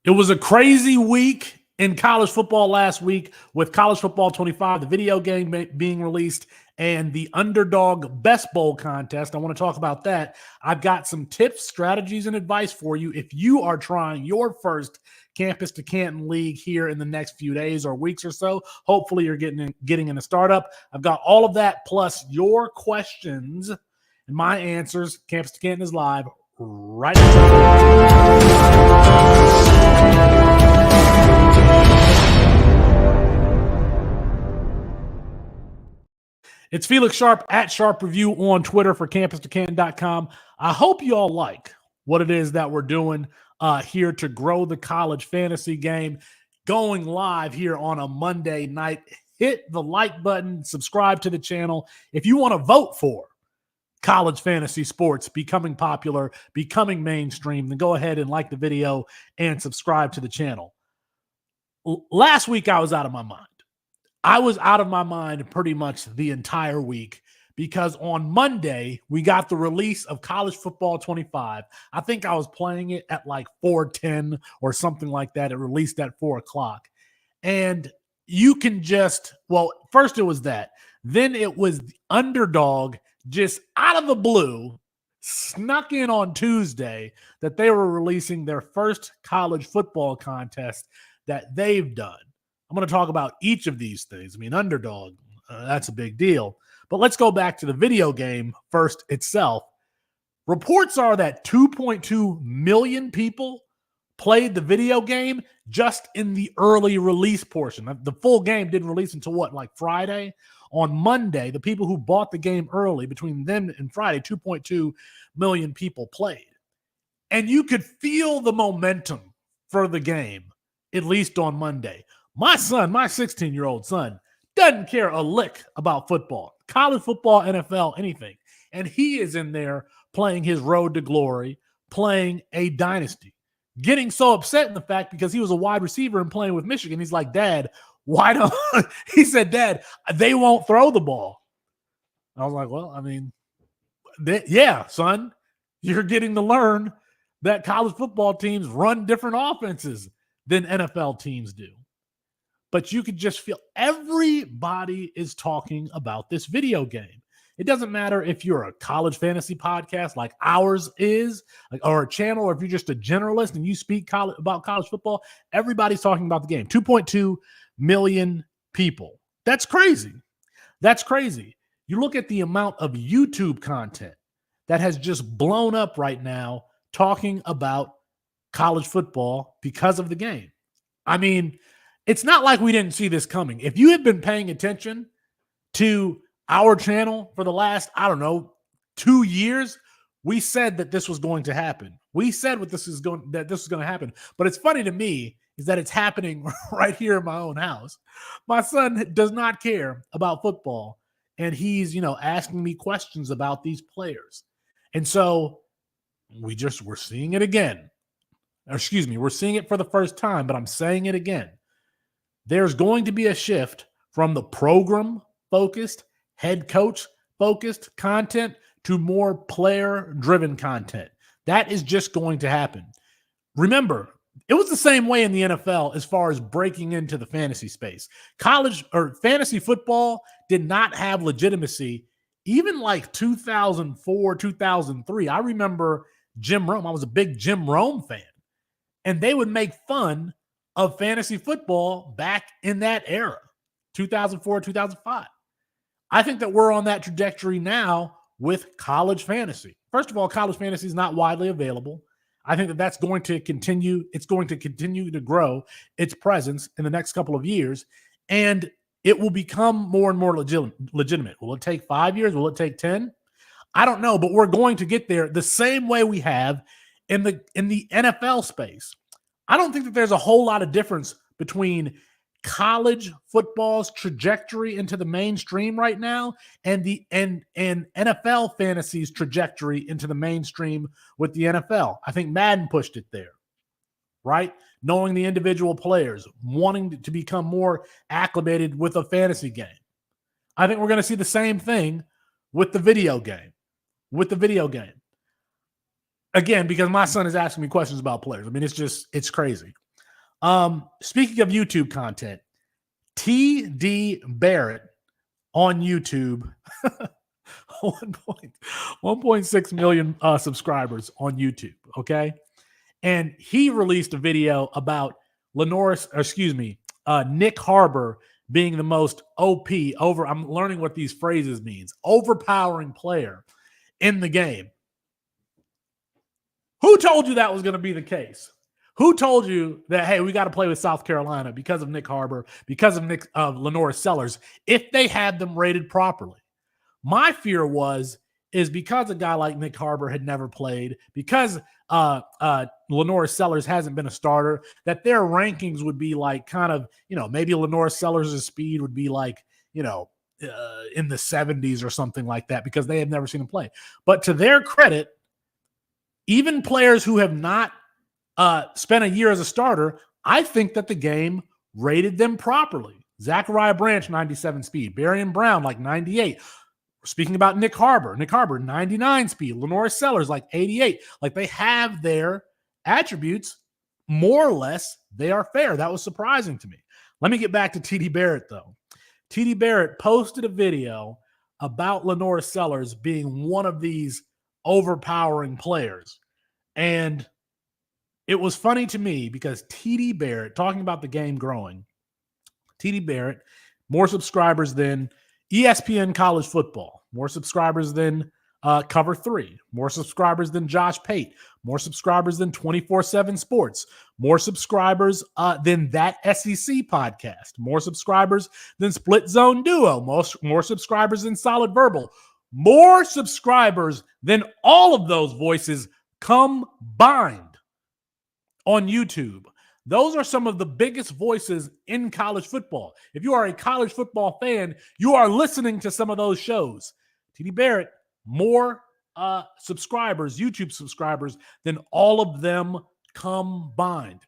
It was a crazy week in college football last week with College Football 25, the video game being released, and the Underdog Best Bowl contest. I want to talk about that. I've got some tips, strategies, and advice for you if you are trying your first Campus to Canton League here in the next few days or weeks or so. Hopefully you're getting in a startup. I've got all of that plus your questions and my answers. Campus to Canton is live right now. It's Felix Sharp at Sharp Review on Twitter for CampusToCanton.com. I hope you all like what it is that we're doing here to grow the college fantasy game. Going live here on a Monday night. Hit the like button, subscribe to the channel. If you want to vote for college fantasy sports becoming popular, becoming mainstream, then go ahead and like the video and subscribe to the channel. Last week, I was out of my mind. I was out of my mind pretty much the entire week because on Monday, we got the release of College Football 25. I think I was playing it at like 4:10 or something like that. It released at 4 o'clock. And you can just, well, first it was that. Then it was Underdog just out of the blue, snuck in on Tuesday that they were releasing their first college football contest that they've done. I'm going to talk about each of these things. I mean, Underdog, that's a big deal. But let's go back to the video game first itself. Reports are that 2.2 million people played the video game just in the early release portion. The full game didn't release until what, like Friday? On Monday, the people who bought the game early, between then and Friday, 2.2 million people played. And you could feel the momentum for the game, at least on Monday. My son, my 16-year-old son, doesn't care a lick about football, college football, NFL, anything. And he is in there playing his road to glory, playing a dynasty, getting so upset in the fact because he was a wide receiver and playing with Michigan. He's like, Dad, why don't he said, Dad, they won't throw the ball. I was like, well, I mean, yeah, son, you're getting to learn that college football teams run different offenses than NFL teams do. But you could just feel everybody is talking about this video game. It doesn't matter if you're a college fantasy podcast like ours is, or a channel, or if you're just a generalist and you speak about college football, everybody's talking about the game. 2.2 million people. That's crazy. That's crazy. You look at the amount of YouTube content that has just blown up right now talking about college football because of the game. I mean, it's not like we didn't see this coming. If you have been paying attention to our channel for the last, 2 years, we said that this was going to happen. We said that this was going to happen. But it's funny to me is that it's happening right here in my own house. My son does not care about football, and he's, asking me questions about these players. And so we're seeing it again. Excuse me, we're seeing it for the first time, but I'm saying it again. There's going to be a shift from the program-focused, head coach-focused content to more player-driven content. That is just going to happen. Remember, it was the same way in the NFL as far as breaking into the fantasy space. College or fantasy football did not have legitimacy even like 2004, 2003. I remember Jim Rome. I was a big Jim Rome fan. And they would make fun of fantasy football back in that era, 2004, 2005. I think that we're on that trajectory now with college fantasy. First of all, college fantasy is not widely available. I think that that's going to continue. It's going to continue to grow its presence in the next couple of years, and it will become more and more legitimate. Will it take 5 years? Will it take 10? I don't know, but we're going to get there the same way we have in the NFL space. I don't think that there's a whole lot of difference between college football's trajectory into the mainstream right now and the NFL fantasy's trajectory into the mainstream with the NFL. I think Madden pushed it there, right? Knowing the individual players, wanting to become more acclimated with a fantasy game. I think we're going to see the same thing with the video game. Again, because my son is asking me questions about players. I mean, it's crazy. Speaking of YouTube content, TD Barrett on YouTube, 1.6 million subscribers on YouTube. Okay. And he released a video about Nick Harbor being the most I'm learning what these phrases means. Overpowering player in the game. Who told you that was going to be the case? Who told you that, hey, we got to play with South Carolina because of Nick Harbor, because of Lenore Sellers, if they had them rated properly? My fear is because a guy like Nick Harbor had never played, because Lenore Sellers hasn't been a starter, that their rankings would be like kind of, maybe Lenore Sellers' speed would be like, in the 70s or something like that, because they have never seen him play. But to their credit, even players who have not spent a year as a starter, I think that the game rated them properly. Zachariah Branch, 97 speed. Barian Brown, like 98. Speaking about Nick Harbor, 99 speed. Lenore Sellers, like 88. Like, they have their attributes, more or less, they are fair. That was surprising to me. Let me get back to TD Barrett, though. TD Barrett posted a video about Lenore Sellers being one of these overpowering players. And it was funny to me because TD Barrett, talking about the game growing, TD Barrett, more subscribers than ESPN College Football, more subscribers than Cover 3, more subscribers than Josh Pate, more subscribers than 24/7 Sports, more subscribers than That SEC Podcast, more subscribers than Split Zone Duo, more subscribers than Solid Verbal, more subscribers than all of those voices combined on YouTube. Those are some of the biggest voices in college football. If you are a college football fan, you are listening to some of those shows. TD Barrett, more subscribers, YouTube subscribers, than all of them combined.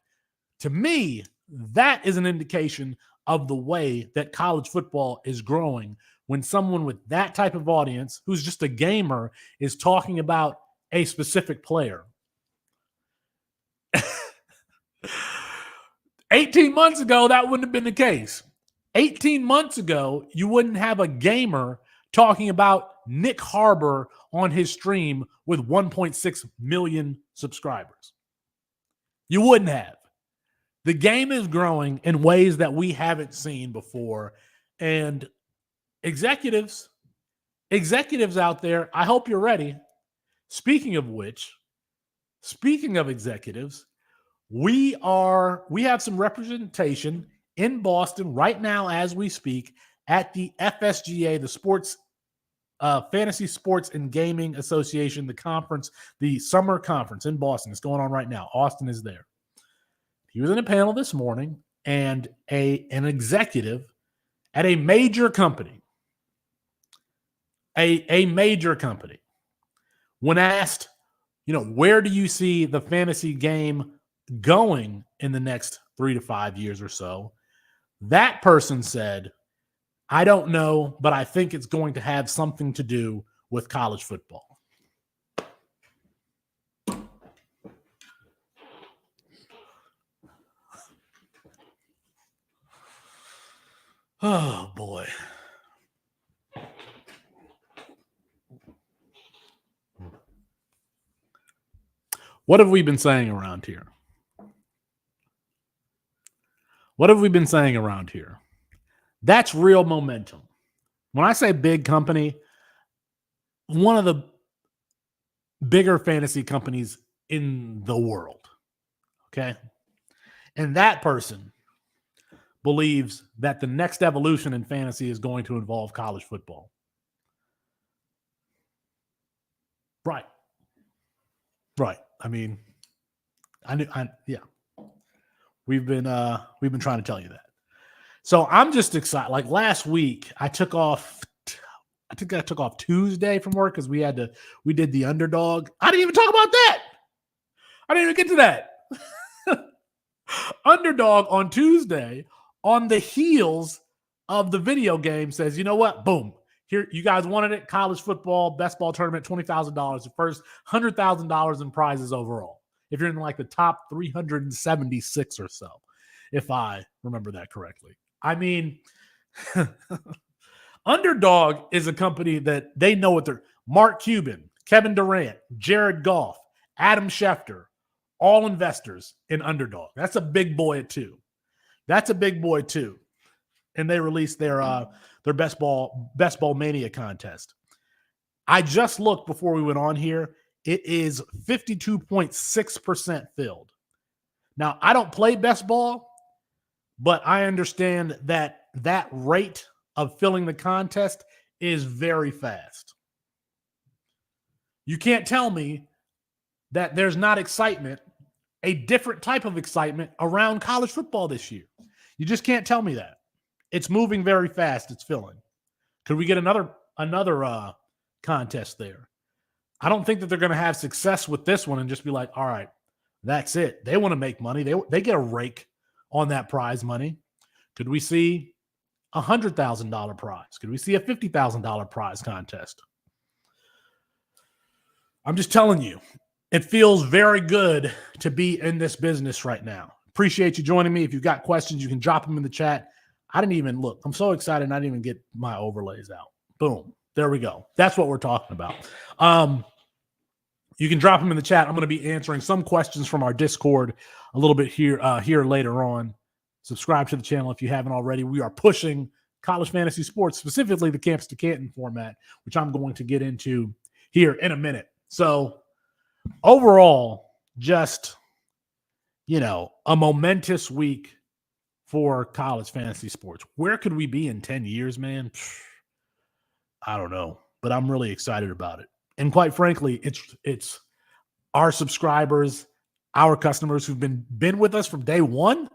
To me, that is an indication of the way that college football is growing, when someone with that type of audience, who's just a gamer, is talking about a specific player. 18 months ago, that wouldn't have been the case. 18 months ago, you wouldn't have a gamer talking about Nick Harbor on his stream with 1.6 million subscribers. You wouldn't have. The game is growing in ways that we haven't seen before. And executives out there, I hope you're ready. Speaking of executives, we have some representation in Boston right now as we speak at the FSGA, the Sports Fantasy Sports and Gaming Association, the conference, the summer conference in Boston. It's going on right now. Austin is there. He was in a panel this morning, and an executive at a major company, a major company, when asked, where do you see the fantasy game going in the next 3 to 5 years or so, that person said, I don't know, but I think it's going to have something to do with college football. Oh, boy. What have we been saying around here? That's real momentum. When I say big company, one of the bigger fantasy companies in the world. Okay. And that person believes that the next evolution in fantasy is going to involve college football. Right. I mean, yeah. We've been trying to tell you that. So I'm just excited. Like last week, I took off Tuesday from work because we did the Underdog. I didn't even talk about that. I didn't even get to that. Underdog on Tuesday, on the heels of the video game, says, you know what? Boom. Here, you guys wanted it. College football, best ball tournament, $20,000. The first $100,000 in prizes overall. If you're in like the top 376 or so. if I remember that correctly. I mean, Underdog is a company that they know what they're. Mark Cuban, Kevin Durant, Jared Goff, Adam Schefter, all investors in Underdog. That's a big boy too. That's a big boy too. And they released their best ball mania contest. I just looked before we went on here. It is 52.6% filled. Now, I don't play best ball, but I understand that rate of filling the contest is very fast. You can't tell me that there's not excitement, a different type of excitement around college football this year. You just can't tell me that. It's moving very fast. It's filling. Could we get another contest there? I don't think that they're going to have success with this one and just be like, all right, that's it. They want to make money. They get a rake on that prize money. Could we see a $100,000 prize? Could we see a $50,000 prize contest? I'm just telling you, it feels very good to be in this business right now. Appreciate you joining me. If you've got questions, you can drop them in the chat. I didn't even look. I'm so excited. I didn't even get my overlays out. Boom. There we go. That's what we're talking about. You can drop them in the chat. I'm going to be answering some questions from our Discord a little bit here later on. Subscribe to the channel if you haven't already. We are pushing college fantasy sports, specifically the Campus to Canton format, which I'm going to get into here in a minute. So overall, just, a momentous week for college fantasy sports. Where could we be in 10 years, man? I don't know, but I'm really excited about it. And quite frankly, it's our subscribers, our customers who've been with us from day one.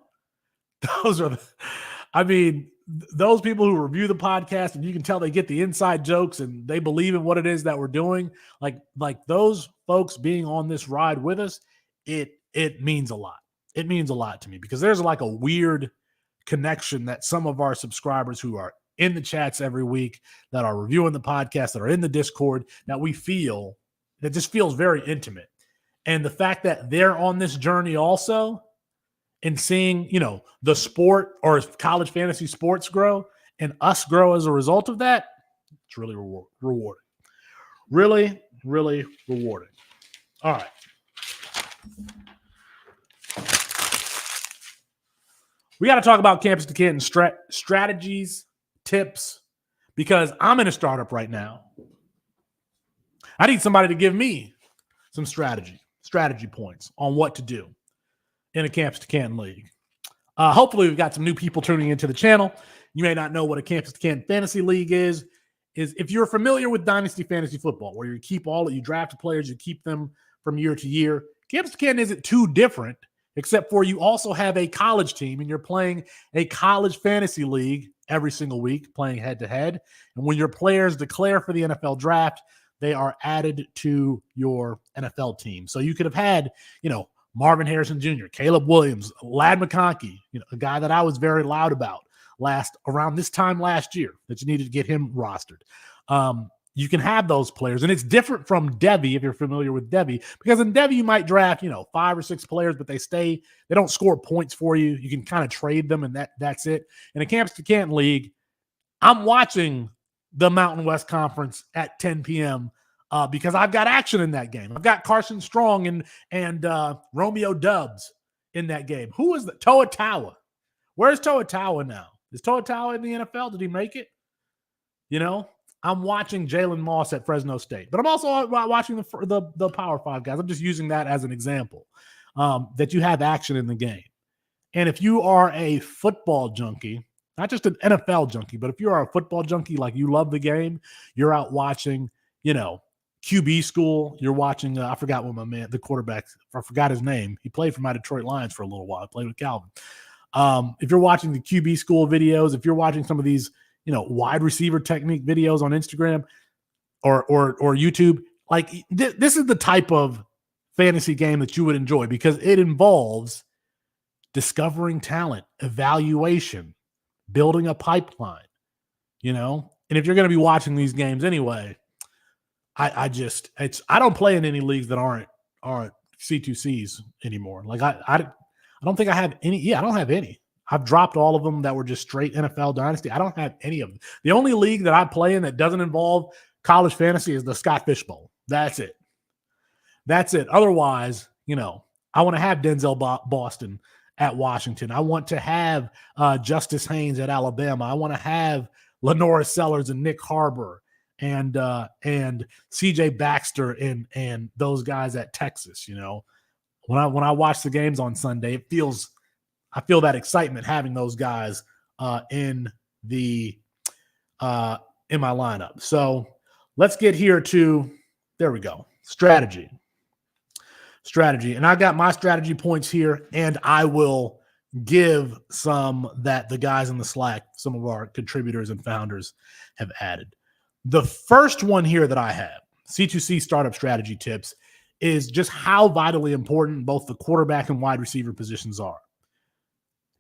Those people who review the podcast, and you can tell they get the inside jokes and they believe in what it is that we're doing. Like those folks being on this ride with us, it means a lot. It means a lot to me because there's like a weird connection that some of our subscribers who are in the chats every week, that are reviewing the podcast, that are in the Discord, that we feel, that just feels very intimate. And the fact that they're on this journey also, and seeing, the sport or college fantasy sports grow and us grow as a result of that, it's really rewarding. Really, really rewarding. All right. We got to talk about Campus to Canton strategies, tips, because I'm in a startup right now. I need somebody to give me some strategy points on what to do in a Campus to Canton league. Hopefully we've got some new people tuning into the channel. You may not know what a Campus to Canton fantasy league is if you're familiar with Dynasty Fantasy Football, where you draft players, you keep them from year to year. Campus to Canton isn't too different, except for you also have a college team and you're playing a college fantasy league every single week, playing head-to-head. And when your players declare for the NFL draft, they are added to your NFL team. So you could have had, Marvin Harrison Jr., Caleb Williams, Ladd McConkey, a guy that I was very loud about around this time last year, that you needed to get him rostered. You can have those players, and it's different from Devy, if you're familiar with Devy, because in Devy you might draft 5 or 6 players, but they don't score points for you. You can kind of trade them, and that's it. In a Campus to Canton league, I'm watching the Mountain West Conference at 10 p.m. Because I've got action in that game. I've got Carson Strong and Romeo Dubs in that game. Who is the Toa Taua? Where's Toa Taua now? Is Toa Taua in the NFL? Did he make it? I'm watching Jalen Moss at Fresno State, but I'm also watching the Power 5 guys. I'm just using that as an example, that you have action in the game. And if you are a football junkie, not just an NFL junkie, but if you are a football junkie, like you love the game, you're out watching, QB school. You're watching, I forgot what the quarterback, I forgot his name. He played for my Detroit Lions for a little while. I played with Calvin. If you're watching the QB school videos, if you're watching some of these, wide receiver technique videos on Instagram or YouTube, this is the type of fantasy game that you would enjoy, because it involves discovering talent, evaluation, building a pipeline, and if you're going to be watching these games anyway, I don't play in any leagues that aren't C2Cs anymore. I don't think I have any. Yeah, I don't have any. I've dropped all of them that were just straight NFL dynasty. I don't have any of them. The only league that I play in that doesn't involve college fantasy is the Scott Fish Bowl. That's it. That's it. Otherwise, I want to have Denzel Boston at Washington. I want to have Justice Haynes at Alabama. I want to have Lenora Sellers and Nick Harbor and CJ Baxter and those guys at Texas. When I watch the games on Sunday, I feel that excitement having those guys in my lineup. So let's get here to, there we go, strategy. And I got my strategy points here, and I will give some that the guys in the Slack, some of our contributors and founders, have added. The first one here that I have, C2C startup strategy tips, is just how vitally important both the quarterback and wide receiver positions are.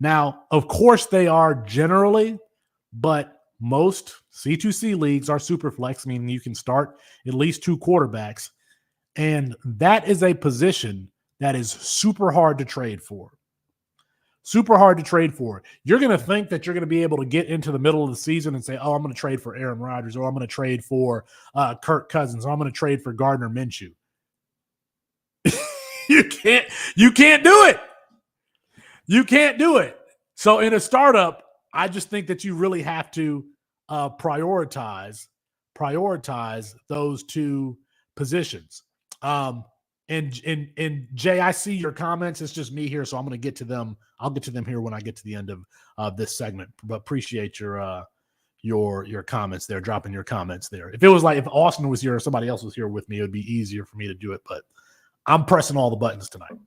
Now, of course they are generally, but most C2C leagues are super flex, meaning you can start at least 2 quarterbacks. And that is a position that is super hard to trade for. Super hard to trade for. You're going to think that you're going to be able to get into the middle of the season and say, oh, I'm going to trade for Aaron Rodgers, or I'm going to trade for Kirk Cousins, or I'm going to trade for Gardner Minshew. You can't do it. You can't do it. So in a startup, I just think that you really have to prioritize those 2 positions. And Jay, I see your comments. It's just me here, so I'm going to get to them. I'll get to them here when I get to the end of this segment. But appreciate your comments there, dropping your comments there. If Austin was here or somebody else was here with me, it would be easier for me to do it. But I'm pressing all the buttons tonight.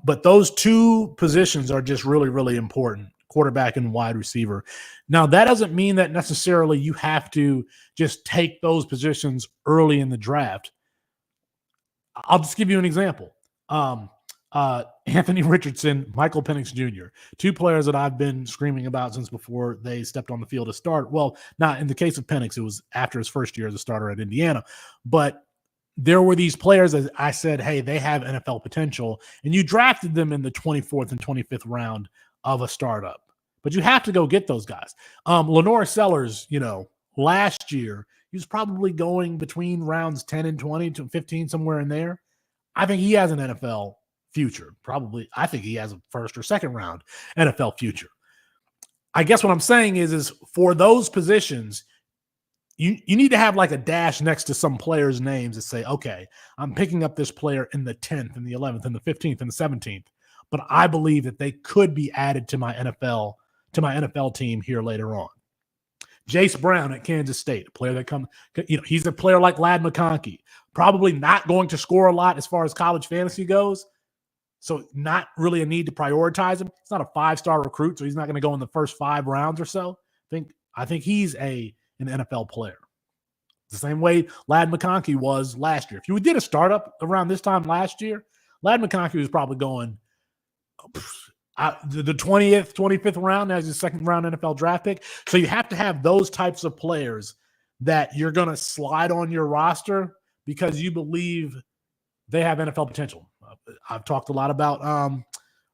But those 2 positions are just really, really important, quarterback and wide receiver. Now, that doesn't mean that necessarily you have to just take those positions early in the draft. I'll just give you an example. Anthony Richardson, Michael Penix Jr., 2 players that I've been screaming about since before they stepped on the field to start. Well, not in the case of Penix, it was after his first year as a starter at Indiana. But there were these players that I said, hey, they have NFL potential, and you drafted them in the 24th and 25th round of a startup. But you have to go get those guys. Lenora Sellers, last year, he was probably going between rounds 10 and 20 to 15, somewhere in there. I think he has an NFL future. Probably, I think he has a first or second round NFL future. I guess what I'm saying is for those positions, you need to have like a dash next to some players' names that say, okay, I'm picking up this player in the 10th and the 11th and the 15th and the 17th, but I believe that they could be added to my NFL team here later on. Jace Brown at Kansas State, a player that he's a player like Ladd McConkey, probably not going to score a lot as far as college fantasy goes. So not really a need to prioritize him. He's not a 5-star recruit, so he's not going to go in the first 5 rounds or so. I think he's an NFL player. The same way Ladd McConkey was last year. If you did a startup around this time last year, Ladd McConkey was probably going the 20th, 25th round as his second round NFL draft pick. So you have to have those types of players that you're going to slide on your roster because you believe they have NFL potential. I've talked a lot about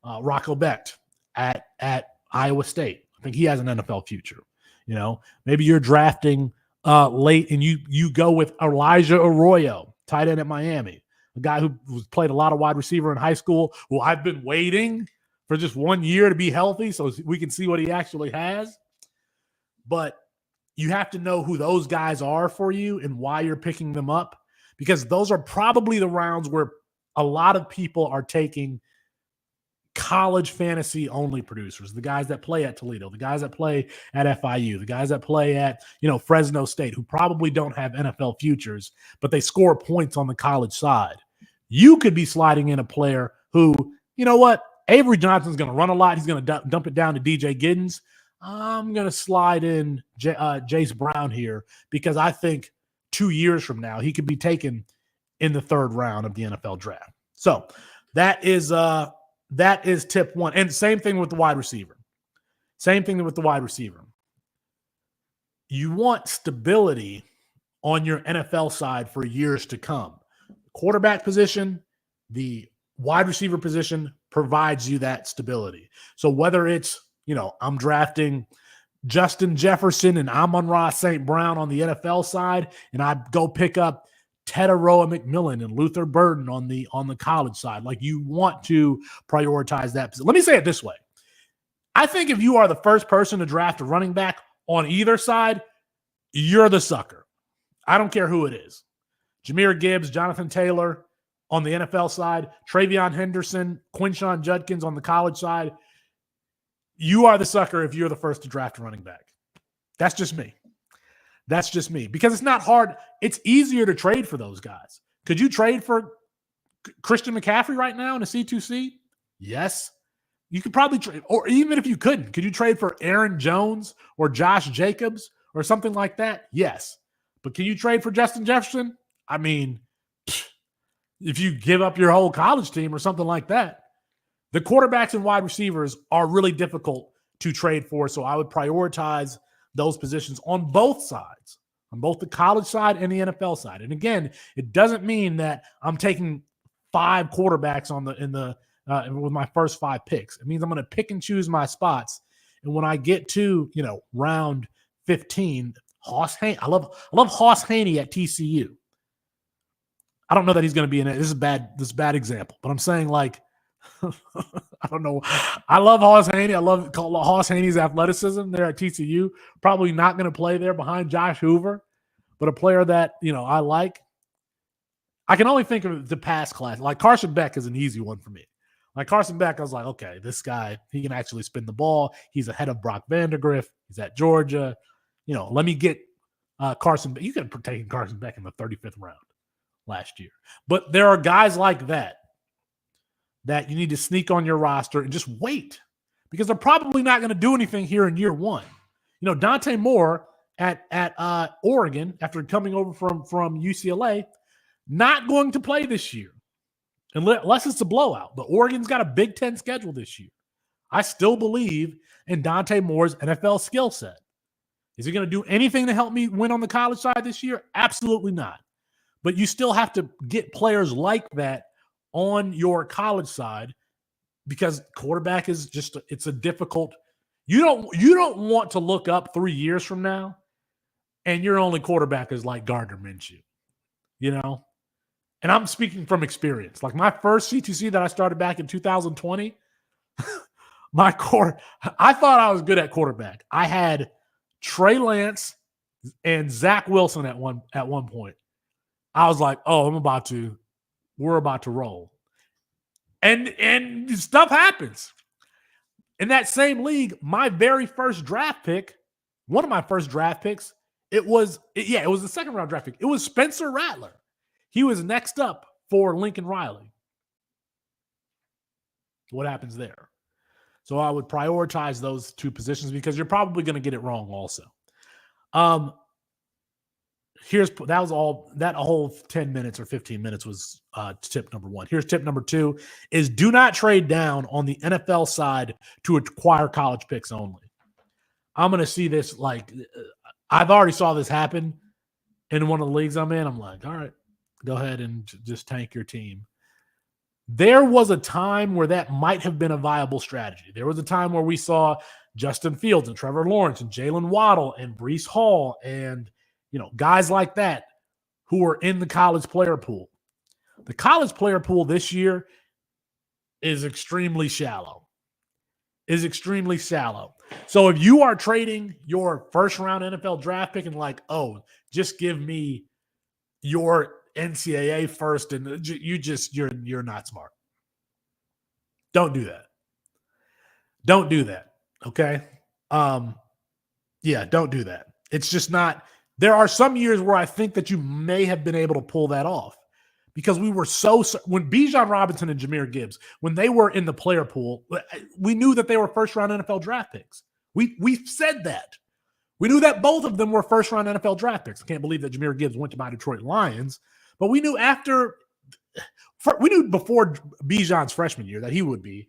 Rocco Becht at Iowa State. I think he has an NFL future. Maybe you're drafting late and you go with Elijah Arroyo, tight end at Miami, a guy who played a lot of wide receiver in high school. Well, I've been waiting for just 1 year to be healthy so we can see what he actually has. But you have to know who those guys are for you and why you're picking them up, because those are probably the rounds where a lot of people are taking college fantasy only producers, the guys that play at Toledo, the guys that play at FIU, the guys that play at, Fresno State, who probably don't have NFL futures, but they score points on the college side. You could be sliding in a player who, Avery Johnson's going to run a lot. He's going to dump it down to DJ Giddens. I'm going to slide in Jace Brown here because I think 2 years from now, he could be taken in the 3rd round of the NFL draft. So that is tip 1. And same thing with the wide receiver. You want stability on your NFL side for years to come. Quarterback position, the wide receiver position, provides you that stability. So whether it's, I'm drafting Justin Jefferson and Amon-Ra St. Brown on the NFL side, and I go pick up Tetaroa McMillan and Luther Burden on the college side. Like, you want to prioritize that. Let me say it this way. I think if you are the first person to draft a running back on either side, you're the sucker. I don't care who it is. Jahmyr Gibbs, Jonathan Taylor on the NFL side, Travion Henderson, Quinshon Judkins on the college side. You are the sucker if you're the first to draft a running back. That's just me. That's just me. Because it's not hard. It's easier to trade for those guys. Could you trade for Christian McCaffrey right now in a C2C? Yes. You could probably trade, or even if you couldn't, could you trade for Aaron Jones or Josh Jacobs or something like that? Yes. But can you trade for Justin Jefferson? I mean, if you give up your whole college team or something like that. The quarterbacks and wide receivers are really difficult to trade for, so I would prioritize those positions on both sides, on both the college side and the NFL side. And again, it doesn't mean that I'm taking 5 quarterbacks with my first 5 picks. It means I'm going to pick and choose my spots. And when I get to round 15, I love Hoss Haney at TCU. I don't know that he's going to be in it. This is a bad example, but I'm saying, like, I don't know. I love Hoss Haney. I love Hoss Haney's athleticism there at TCU. Probably not going to play there behind Josh Hoover, but a player that, I like. I can only think of the past class. Like, Carson Beck is an easy one for me. Like, Carson Beck, I was like, okay, this guy, he can actually spin the ball. He's ahead of Brock Vandagriff. He's at Georgia. Let me get Carson Beck. You could have taken Carson Beck in the 35th round last year. But there are guys like that you need to sneak on your roster and just wait, because they're probably not going to do anything here in year one. Dante Moore at Oregon, after coming over from UCLA, not going to play this year unless it's a blowout. But Oregon's got a Big Ten schedule this year. I still believe in Dante Moore's NFL skill set. Is he going to do anything to help me win on the college side this year? Absolutely not. But you still have to get players like that on your college side, because quarterback is just, it's a difficult, you don't want to look up 3 years from now and your only quarterback is like Gardner Minshew, and I'm speaking from experience. Like, my first C2C that I started back in 2020, I thought I was good at quarterback. I had Trey Lance and Zach Wilson at one point. I was like, oh, we're about to roll. And stuff happens. In that same league, my very first draft pick, one of my first draft picks, it was the second round draft pick. It was Spencer Rattler. He was next up for Lincoln Riley. What happens there? So I would prioritize those 2 positions, because you're probably going to get it wrong also. That whole 10 minutes or 15 minutes was tip number 1. Here's tip number 2 is do not trade down on the NFL side to acquire college picks only. I'm going to see this, like, I've already saw this happen in one of the leagues I'm in. I'm like, all right, go ahead and just tank your team. There was a time where that might have been a viable strategy. There was a time where we saw Justin Fields and Trevor Lawrence and Jalen Waddle and Breece Hall and guys like that who are in the college player pool. The college player pool this year is extremely shallow. So if you are trading your first round NFL draft pick and like, oh, just give me your NCAA first, and you're not smart. Don't do that. Okay. Don't do that. It's just not. There are some years where I think that you may have been able to pull that off, because we were when Bijan Robinson and Jahmyr Gibbs, when they were in the player pool, we knew that they were first round NFL draft picks. We said that. We knew that both of them were first round NFL draft picks. I can't believe that Jahmyr Gibbs went to my Detroit Lions, but we knew before Bijan's freshman year that he would be.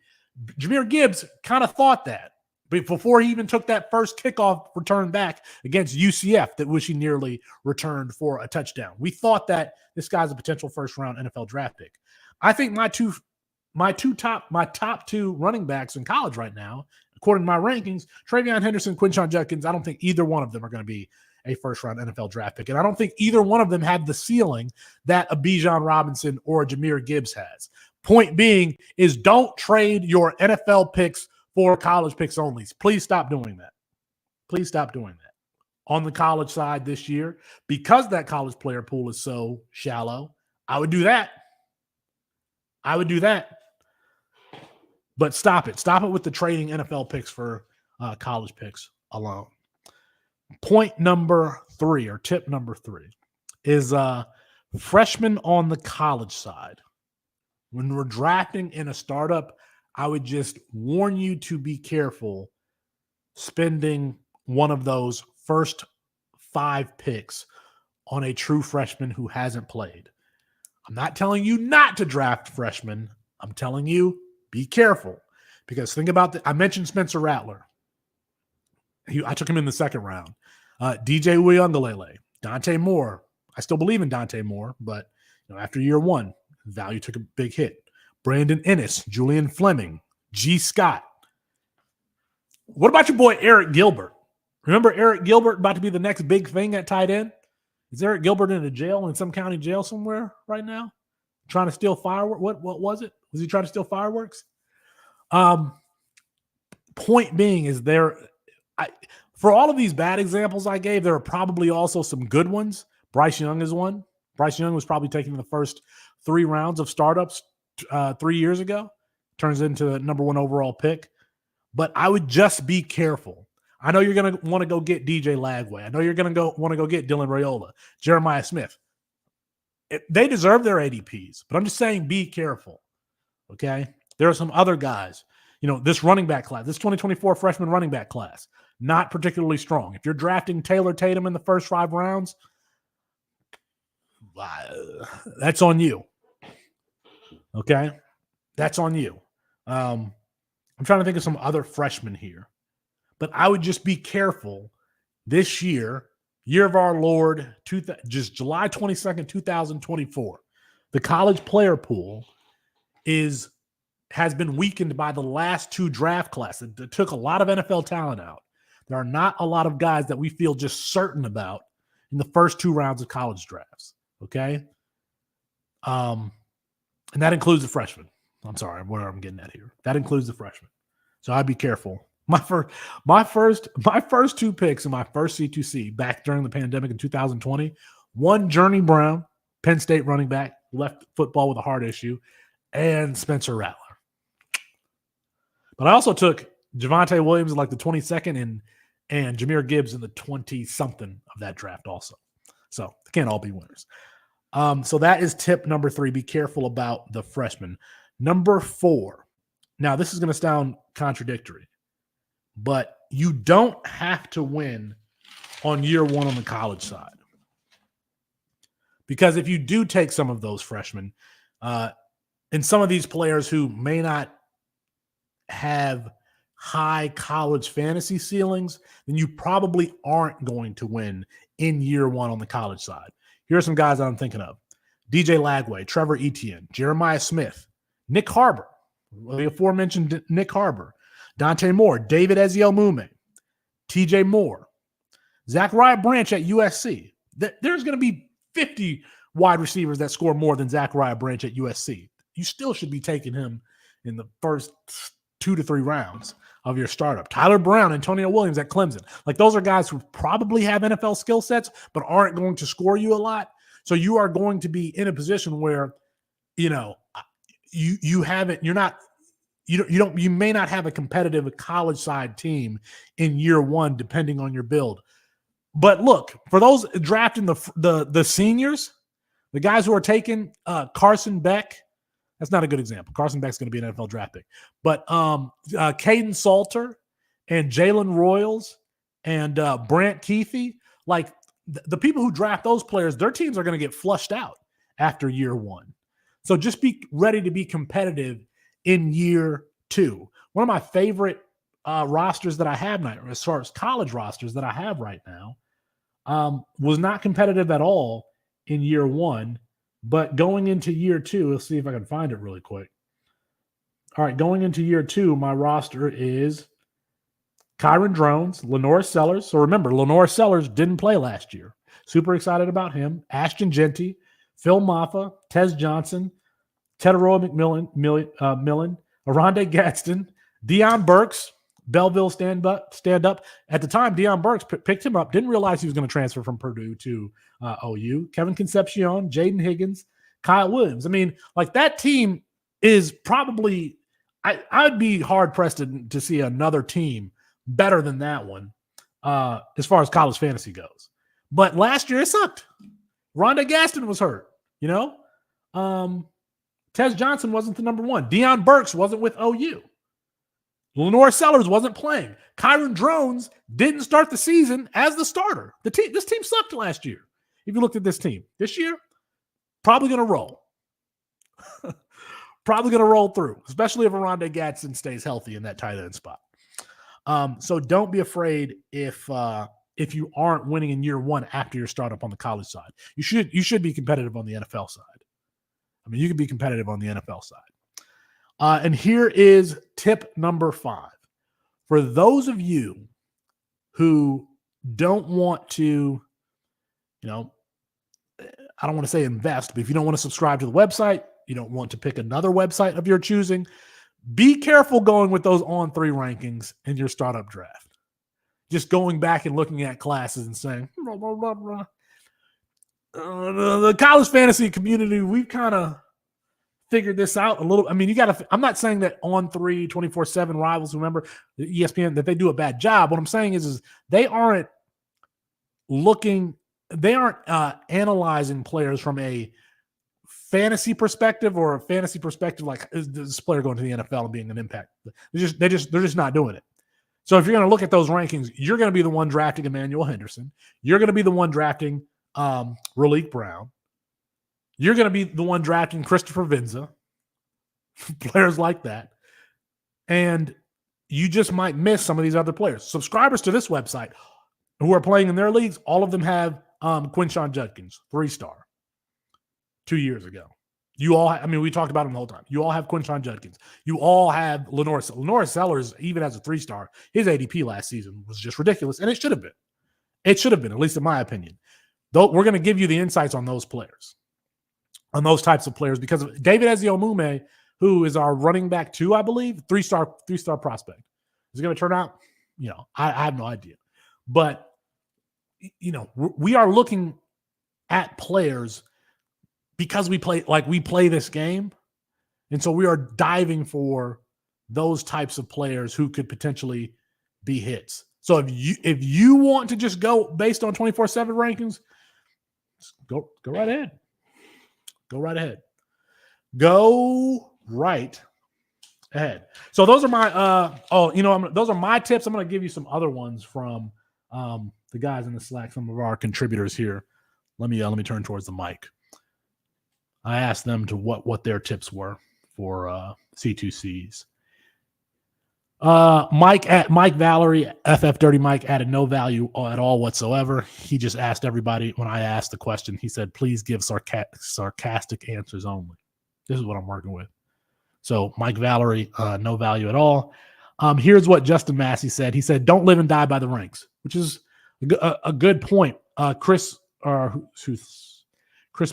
Jahmyr Gibbs kind of thought that before he even took that first kickoff return back against UCF, that which he nearly returned for a touchdown. We thought that this guy's a potential first-round NFL draft pick. I think my two my top two running backs in college right now, according to my rankings, Travion Henderson, Quinshon Judkins, I don't think either one of them are going to be a first-round NFL draft pick. And I don't think either one of them have the ceiling that a Bijan Robinson or a Jahmyr Gibbs has. Point being is don't trade your NFL picks for college picks only. Please stop doing that. Please stop doing that. On the college side this year, because that college player pool is so shallow, I would do that. But stop it. Stop it with the trading NFL picks for college picks alone. Point number 3, or tip number 3, is freshmen on the college side. When we're drafting in a startup, I would just warn you to be careful spending one of those first 5 picks on a true freshman who hasn't played. I'm not telling you not to draft freshmen. I'm telling you, be careful. Because think about I mentioned Spencer Rattler. I took him in the 2nd round. DJ Uyunglele, Dante Moore. I still believe in Dante Moore, but after year 1, value took a big hit. Brandon Ennis, Julian Fleming, G. Scott. What about your boy Eric Gilbert? Remember Eric Gilbert about to be the next big thing at tight end? Is Eric Gilbert in a jail, in some county jail somewhere right now? Trying to steal fireworks? What was it? Was he trying to steal fireworks? Point being is for all of these bad examples I gave, there are probably also some good ones. Bryce Young is one. Bryce Young was probably taken in the first 3 rounds of startups 3 years ago. Turns into the number 1 overall pick. But I would just be careful. I know you're going to want to go get DJ Lagway. I know you're going to want to go get Dylan Raiola, Jeremiah Smith. They deserve their ADPs, but I'm just saying be careful, okay? There are some other guys. This running back class, this 2024 freshman running back class, not particularly strong. If you're drafting Taylor Tatum in the first 5 rounds, that's on you, okay? That's on you. I'm trying to think of some other freshmen here. But I would just be careful this year of our Lord, just July 22nd, 2024. The college player pool has been weakened by the last 2 draft classes. It took a lot of NFL talent out. There are not a lot of guys that we feel just certain about in the first 2 rounds of college drafts, okay? And that includes the freshmen. I'm sorry, what I'm getting at here. That includes the freshmen. So I'd be careful. My first 2 picks in my first C2C back during the pandemic in 2020, one Journey Brown, Penn State running back, left football with a heart issue, and Spencer Rattler. But I also took Javonte Williams in like the 22nd and Jahmyr Gibbs in the 20-something of that draft also. So they can't all be winners. So that is tip number 3. Be careful about the freshmen. Number 4. Now, this is going to sound contradictory, but you don't have to win on year 1 on the college side. Because if you do take some of those freshmen, and some of these players who may not have high college fantasy ceilings, then you probably aren't going to win in year 1 on the college side. Here are some guys that I'm thinking of. DJ Lagway, Trevor Etienne, Jeremiah Smith, Nick Harbor, the aforementioned Nick Harbor, Dante Moore, David Eziomume, TJ Moore, Zachariah Branch at USC. There's going to be 50 wide receivers that score more than Zachariah Branch at USC. You still should be taking him in the first 2 to 3 rounds of your startup. Tyler Brown, Antonio Williams at Clemson. Like, those are guys who probably have NFL skill sets, but aren't going to score you a lot. So you are going to be in a position where, you may not have a competitive college side team in year 1, depending on your build. But look, for those drafting the seniors, the guys who are taking Carson Beck, that's not a good example. Carson Beck's going to be an NFL draft pick. But Caden Salter and Jalen Royals and Brant Keefe, like the people who draft those players, their teams are going to get flushed out after year 1. So just be ready to be competitive in year 2. One of my favorite rosters that I have now, as far as college rosters that I have right now, was not competitive at all in year 1. But going into year 2, let's see if I can find it really quick. All right, going into year 2, my roster is Kyron Drones, Lenore Sellers. So remember, Lenore Sellers didn't play last year. Super excited about him. Ashton Genty, Phil Maffa, Tez Johnson, Teteroa Millen, Aronde Gadsden, Deion Burks, Belleville stand up. At the time, Deion Burks picked him up. Didn't realize he was going to transfer from Purdue to OU. Kevin Concepcion, Jaden Higgins, Kyle Williams. I mean, like that team is probably I'd be hard pressed to see another team better than that one as far as college fantasy goes. But last year it sucked. Rhonda Gaston was hurt, you know. Tez Johnson wasn't the number one. Deion Burks wasn't with OU. Lenore Sellers wasn't playing. Kyron Drones didn't start the season as the starter. This team sucked last year. If you looked at this team. This year, probably going to roll. Probably going to roll through, especially if Aronde Gadsden stays healthy in that tight end spot. So don't be afraid if you aren't winning in year 1 after your startup on the college side. You should be competitive on the NFL side. I mean, you can be competitive on the NFL side. And here is tip number 5. For those of you who don't want to, I don't want to say invest, but if you don't want to subscribe to the website, you don't want to pick another website of your choosing, be careful going with those on 3 rankings in your startup draft. Just going back and looking at classes and saying, blah, blah, blah, blah. The college fantasy community, we've kind of figured this out a little. I mean, I'm not saying that on 3, 24/7 rivals, remember the ESPN, that they do a bad job. What I'm saying is they aren't analyzing players from a fantasy perspective or a fantasy perspective like, is this player going to the NFL and being an impact? They're just not doing it. So if you're going to look at those rankings, you're going to be the one drafting Emmanuel Henderson. You're going to be the one drafting Raleek Brown. You're going to be the one drafting Christopher Vinza, players like that. And you just might miss some of these other players. Subscribers to this website who are playing in their leagues, all of them have Quinshon Judkins, 3-star, 2 years ago. We talked about him the whole time. You all have Quinshon Judkins. You all have Lenore Sellers, even as a 3-star. His ADP last season was just ridiculous, and it should have been. It should have been, at least in my opinion. Though we're going to give you the insights on those players, on those types of players, because of David Eziomume, who is our running back 2, I believe, 3-star prospect. Is it going to turn out? I have no idea. But, we are looking at players because we play this game. And so we are diving for those types of players who could potentially be hits. So if you want to just go based on 24/7 rankings, go right ahead. Go right ahead. Go right ahead. So those are my those are my tips. I'm going to give you some other ones from the guys in the Slack, some of our contributors here. Let me turn towards the mic. I asked them to what their tips were for C2Cs. Mike Valerie, FF Dirty Mike, added no value at all whatsoever. He just asked everybody, when I asked the question, he said, please give sarcastic answers only. This is what I'm working with. So Mike Valerie, no value at all. Here's what Justin Massey said. He said, don't live and die by the ranks, which is a good point. Chris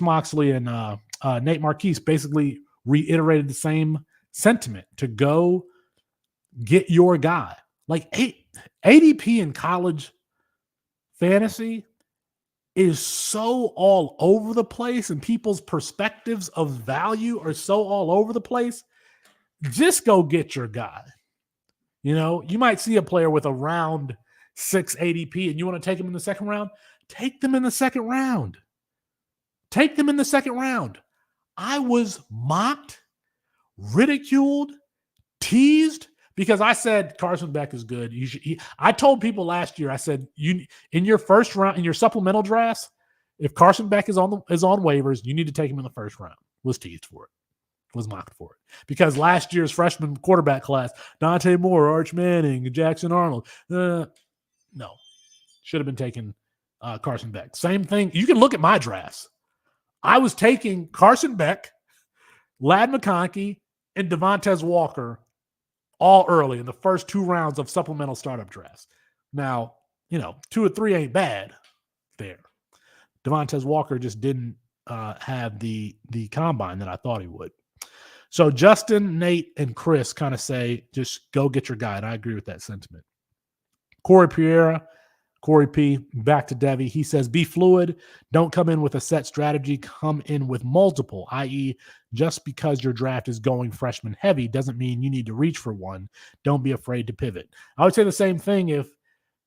Moxley and Nate Marquise basically reiterated the same sentiment to go get your guy. Like ADP in college fantasy is so all over the place, and people's perspectives of value are so all over the place. Just go get your guy. You might see a player with a round 6 ADP and you want to take him in the second round. Take them in the second round. Take them in the second round. I was mocked, ridiculed, teased because I said Carson Beck is good. I told people last year, I said, in your first round, in your supplemental drafts, if Carson Beck is on waivers, you need to take him in the first round. Was teased for it. Was mocked for it. Because last year's freshman quarterback class, Dante Moore, Arch Manning, Jackson Arnold, no. Should have been taking Carson Beck. Same thing. You can look at my drafts. I was taking Carson Beck, Ladd McConkey, and Devontae Walker all early in the first 2 rounds of supplemental startup drafts. Now, 2 or 3 ain't bad there. Devontae Walker just didn't have the combine that I thought he would. So Justin, Nate, and Chris kind of say, just go get your guy. And I agree with that sentiment. Corey P, back to Devi. He says, be fluid. Don't come in with a set strategy. Come in with multiple, i.e., just because your draft is going freshman heavy doesn't mean you need to reach for one. Don't be afraid to pivot. I would say the same thing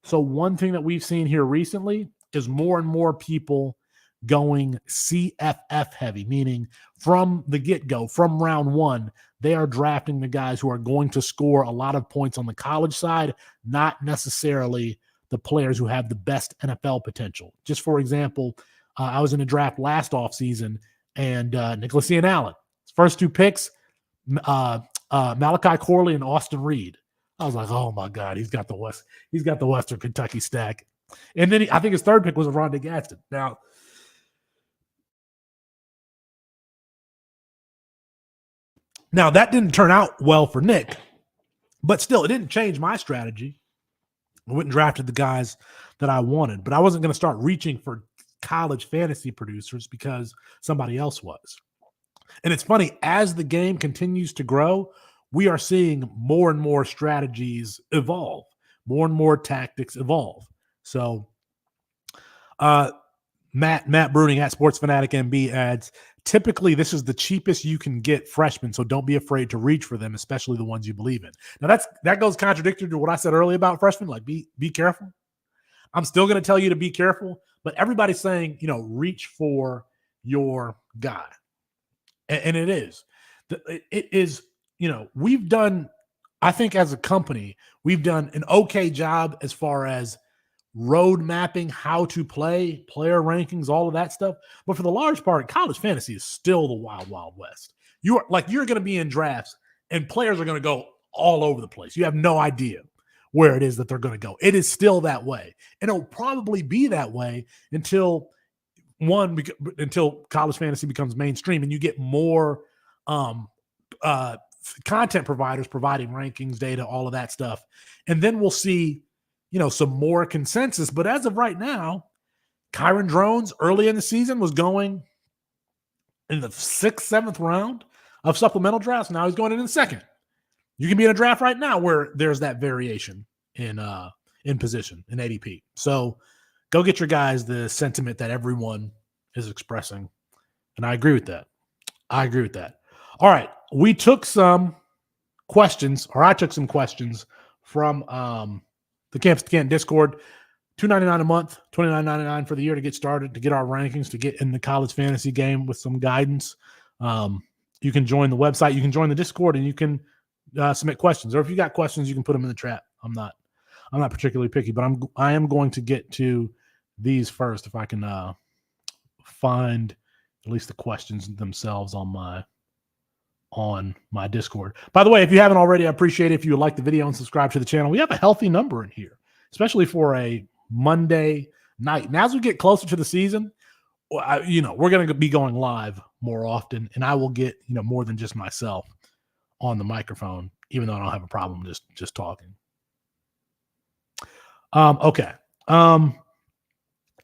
so one thing that we've seen here recently is more and more people going CFF heavy, meaning from the get-go, from round 1, they are drafting the guys who are going to score a lot of points on the college side, not necessarily the players who have the best NFL potential. Just for example, I was in a draft last offseason, and Nicholas Ian Allen, his first 2 picks, Malachi Corley and Austin Reed. I was like, oh my God, he's got the Western Kentucky stack. And then I think his 3rd pick was Rondé Gadsden. Now, that didn't turn out well for Nick, but still, it didn't change my strategy. I went and drafted the guys that I wanted, but I wasn't going to start reaching for college fantasy producers because somebody else was. And it's funny, as the game continues to grow, we are seeing more and more strategies evolve, more and more tactics evolve. So, Matt Bruning at Sports Fanatic MB adds, typically this is the cheapest you can get freshmen, so don't be afraid to reach for them, especially the ones you believe in. Now that goes contradictory to what I said earlier about freshmen, like be careful. I'm still going to tell you to be careful, but everybody's saying, reach for your guy. And it is. It is, we've done, I think as a company, we've done an okay job as far as road mapping, how to play, player rankings, all of that stuff. But for the large part, college fantasy is still the wild, wild west. You're going to be in drafts and players are going to go all over the place. You have no idea where it is that they're going to go. It is still that way. And it'll probably be that way until college fantasy becomes mainstream and you get more content providers providing rankings, data, all of that stuff. And then we'll see some more consensus. But as of right now, Kyron Drones early in the season was going in the 6th, 7th round of supplemental drafts. Now he's going in the 2nd. You can be in a draft right now where there's that variation in position in ADP. So go get your guys the sentiment that everyone is expressing. And I agree with that. All right. We took some questions, or I took some questions from the Campus to Canton Discord. $2.99 a month, $29.99 for the year to get started, to get our rankings, to get in the college fantasy game with some guidance. You can join the website, you can join the Discord, and you can submit questions. Or if you got questions, you can put them in the chat. I'm not particularly picky, but I am going to get to these first if I can find at least the questions themselves on my Discord. By the way, if you haven't already, I appreciate it if you would like the video and subscribe to the channel. We have a healthy number in here, especially for a Monday night. And as we get closer to the season, we're going to be going live more often, and I will get, more than just myself on the microphone, even though I don't have a problem just talking. Okay.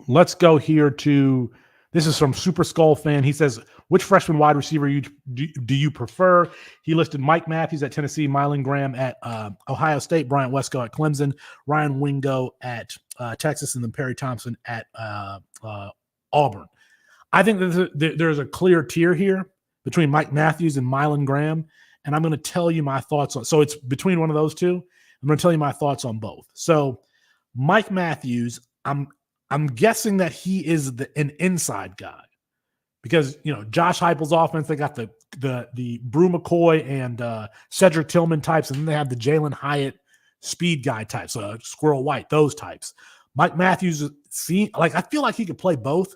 Let's go here to, this is from Super Skull Fan. He says, which freshman wide receiver do you prefer? He listed Mike Matthews at Tennessee, Mylan Graham at Ohio State, Bryant Wesco at Clemson, Ryan Wingo at Texas, and then Perry Thompson at Auburn. I think there's a clear tier here between Mike Matthews and Mylan Graham, and I'm going to tell you my thoughts on. So it's between one of those two. I'm going to tell you my thoughts on both. So Mike Matthews, I'm guessing that he is an inside guy because, Josh Heupel's offense, they got the Brew McCoy and Cedric Tillman types, and then they have the Jalen Hyatt speed guy types, Squirrel White, those types. Mike Matthews, I feel like he could play both,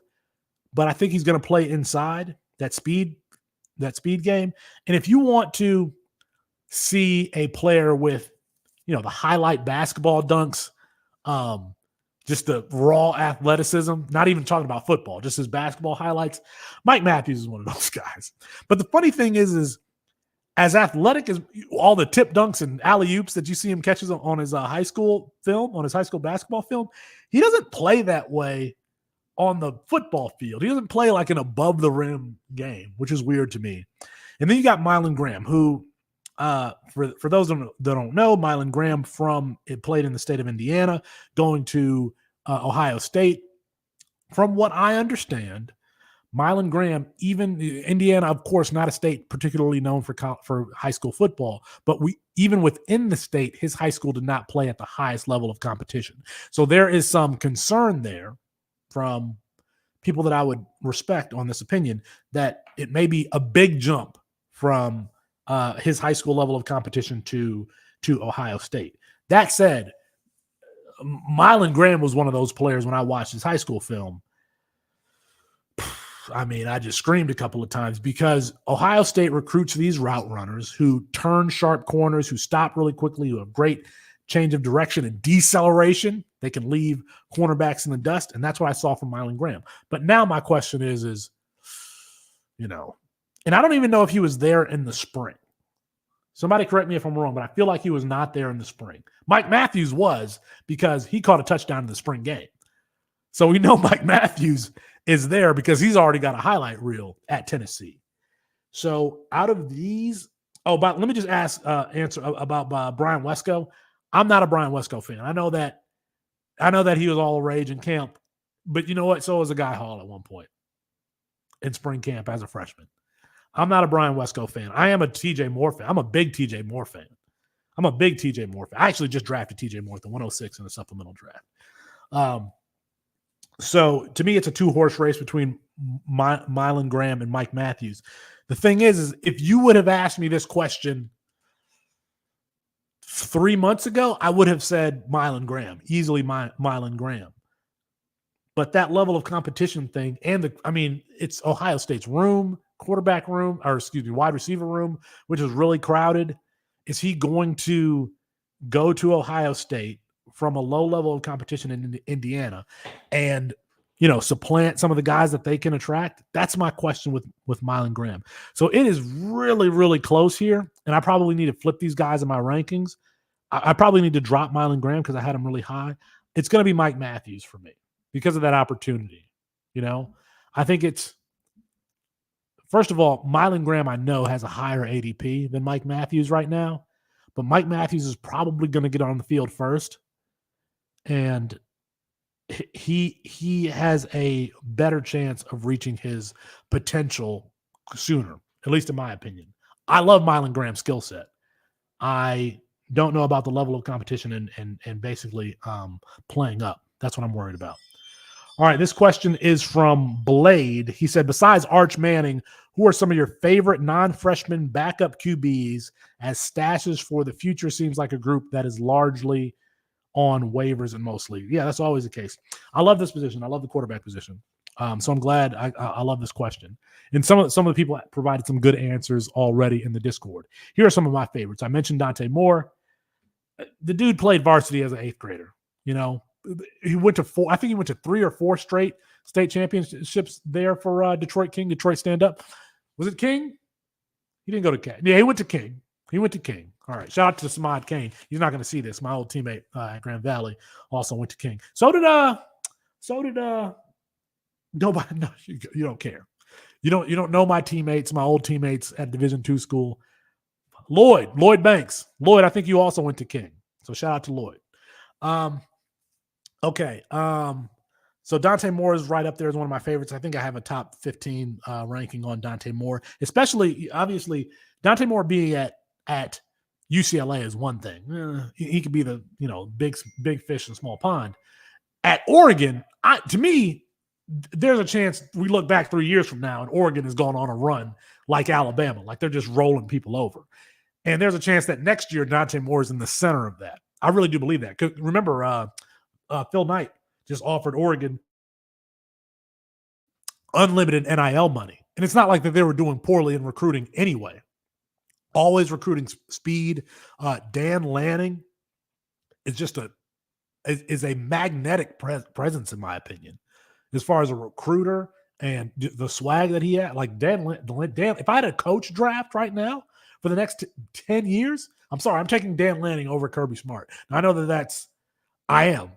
but I think he's going to play inside that speed game. And if you want to see a player with, the highlight basketball dunks, just the raw athleticism, not even talking about football, just his basketball highlights, Mike Matthews is one of those guys. But the funny thing is as athletic as all the tip dunks and alley-oops that you see him catches on his high school film, on his high school basketball film, he doesn't play that way on the football field. He doesn't play like an above the rim game, which is weird to me. And then you got Mylan Graham, who, for those that don't know, Mylan Graham played in the state of Indiana, going to Ohio State. From what I understand, Mylan Graham, even Indiana, of course, not a state particularly known for high school football, but even within the state, his high school did not play at the highest level of competition. So there is some concern there from people that I would respect on this opinion that it may be a big jump from his high school level of competition to Ohio State. That said, Mylan Graham was one of those players when I watched his high school film. I mean, I just screamed a couple of times because Ohio State recruits these route runners who turn sharp corners, who stop really quickly, who have great change of direction and deceleration. They can leave cornerbacks in the dust, and that's what I saw from Mylan Graham. But now my question is, and I don't even know if he was there in the spring. Somebody correct me if I'm wrong, but I feel like he was not there in the spring. Mike Matthews was, because he caught a touchdown in the spring game. So we know Mike Matthews is there because he's already got a highlight reel at Tennessee. So out of these, but let me just answer about Brian Wesco. I'm not a Brian Wesco fan. I know that he was all the rage in camp, but you know what? So was a Guy Hall at one point in spring camp as a freshman. I'm not a Brian Wesco fan. I am a TJ Moore fan. I'm a big TJ Moore fan. I actually just drafted TJ Moore at the 106 in a supplemental draft. So to me, it's a 2-horse race between Mylan Graham and Mike Matthews. The thing is if you would have asked me this question 3 months ago, I would have said Mylan Graham, easily Mylan Graham. But that level of competition thing, it's Ohio State's quarterback room, wide receiver room, which is really crowded. Is he going to go to Ohio State from a low level of competition in Indiana and, supplant some of the guys that they can attract? That's my question with Mylan Graham. So it is really, really close here. And I probably need to flip these guys in my rankings. I probably need to drop Mylan Graham because I had him really high. It's going to be Mike Matthews for me because of that opportunity. I think it's, first of all, Mylan Graham, I know, has a higher ADP than Mike Matthews right now, but Mike Matthews is probably going to get on the field first. And he has a better chance of reaching his potential sooner, at least in my opinion. I love Mylan Graham's skill set. I don't know about the level of competition and basically playing up. That's what I'm worried about. All right, this question is from Blade. He said, besides Arch Manning, who are some of your favorite non-freshman backup QBs as stashes for the future? Seems like a group that is largely on waivers in most leagues. Yeah, that's always the case. I love this position. I love the quarterback position. So I'm glad I love this question. And some of the people provided some good answers already in the Discord. Here are some of my favorites. I mentioned Dante Moore. The dude played varsity as an 8th grader. He went to 3 or 4 straight state championships there for Detroit Stand Up. Was it King? He didn't go to King. Yeah, he went to King. All right. Shout out to Samad Kane. He's not going to see this. My old teammate at Grand Valley also went to King. So did nobody. No, you don't care. You don't know my teammates, my old teammates at Division II school. Lloyd Banks. Lloyd, I think you also went to King. So shout out to Lloyd. Okay. So Dante Moore is right up there as one of my favorites. I think I have a top 15 ranking on Dante Moore, especially obviously Dante Moore being at UCLA is one thing. He could be the, big fish in a small pond. At Oregon, to me, there's a chance we look back 3 years from now and Oregon has gone on a run like Alabama, like they're just rolling people over. And there's a chance that next year Dante Moore is in the center of that. I really do believe that. 'Cause remember, Phil Knight just offered Oregon unlimited NIL money. And it's not like that they were doing poorly in recruiting anyway. Always recruiting speed. Dan Lanning is a magnetic presence, in my opinion, as far as a recruiter and the swag that he had. Like Dan, if I had a coach draft right now for for the next 10 years, I'm sorry, I'm taking Dan Lanning over Kirby Smart. Now, I know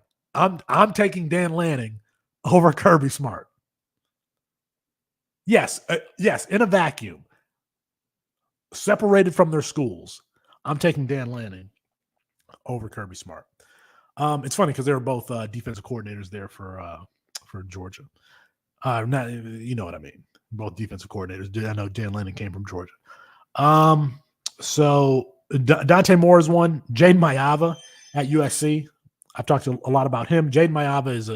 I'm taking Dan Lanning over Kirby Smart. Yes, in a vacuum, separated from their schools, I'm taking Dan Lanning over Kirby Smart. It's funny because they were both defensive coordinators there for Georgia. Not, you know what I mean. Both defensive coordinators. I know Dan Lanning came from Georgia. So Dante Moore is one. Jaden Mayava at USC. I've talked a lot about him. Jaden Mayava is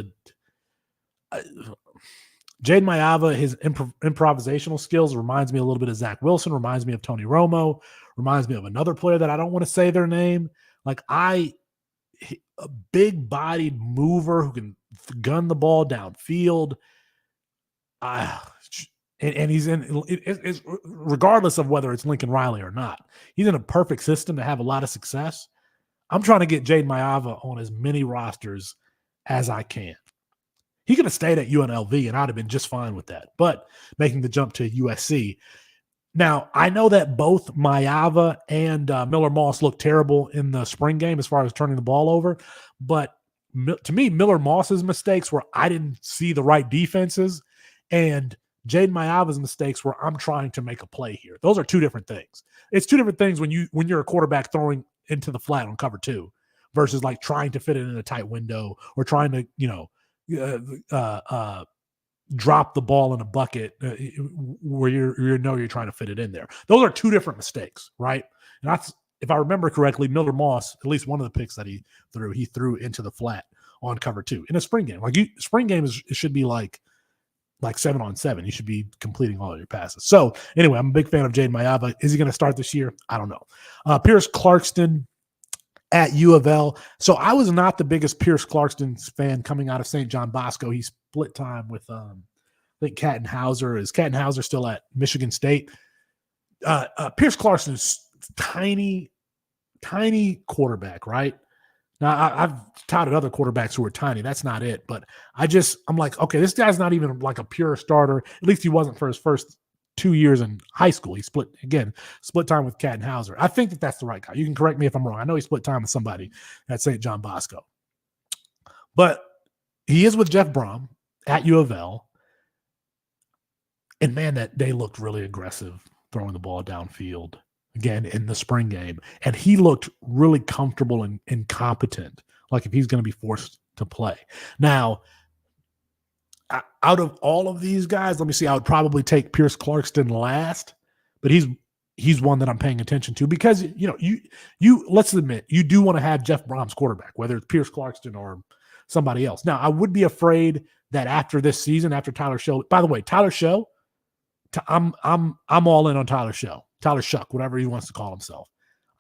his improvisational skills reminds me a little bit of Zach Wilson, reminds me of Tony Romo, reminds me of another player that I don't want to say their name. A big-bodied mover who can gun the ball downfield. And he's it's regardless of whether it's Lincoln Riley or not, he's in a perfect system to have a lot of success. I'm trying to get Jaden Mayava on as many rosters as I can. He could have stayed at UNLV, and I'd have been just fine with that. But making the jump to USC. Now, I know that both Mayava and Miller Moss looked terrible in the spring game as far as turning the ball over. But to me, Miller Moss's mistakes were I didn't see the right defenses, and Jaden Mayava's mistakes were I'm trying to make a play here. Those are two different things. It's two different things when you're a quarterback throwing into the flat on cover two versus like trying to fit it in a tight window or trying to, drop the ball in a bucket where you're trying to fit it in there. Those are two different mistakes, right? And that's, if I remember correctly, Miller Moss, at least one of the picks that he threw into the flat on cover two in a spring game. Spring game it should be like 7-on-7. You should be completing all of your passes. So anyway, I'm a big fan of Jaden Mayava. Is he going to start this year? I don't know. Pierce Clarkston at U of L. So I was not the biggest Pierce Clarkston fan coming out of St. John Bosco. He split time with I think Canton Hauser. Is Canton Hauser still at Michigan State? Pierce Clarkston is tiny quarterback, right? Now, I've touted other quarterbacks who are tiny. That's not it. But I'm like, okay, this guy's not even like a pure starter. At least he wasn't for his first 2 years in high school. He split time with Canton Hauser. I think that's the right guy. You can correct me if I'm wrong. I know he split time with somebody at St. John Bosco. But he is with Jeff Brom at U of L. And, man, that they looked really aggressive throwing the ball downfield. Again, in the spring game. And he looked really comfortable and competent, like if he's going to be forced to play. Now, out of all of these guys, let me see, I would probably take Pierce Clarkston last, but he's one that I'm paying attention to because, you let's admit, you do want to have Jeff Brom's quarterback, whether it's Pierce Clarkston or somebody else. Now, I would be afraid that after this season, after Tyler Show, by the way, Tyler Show, I'm all in on Tyler Show. Tyler Shuck, whatever he wants to call himself.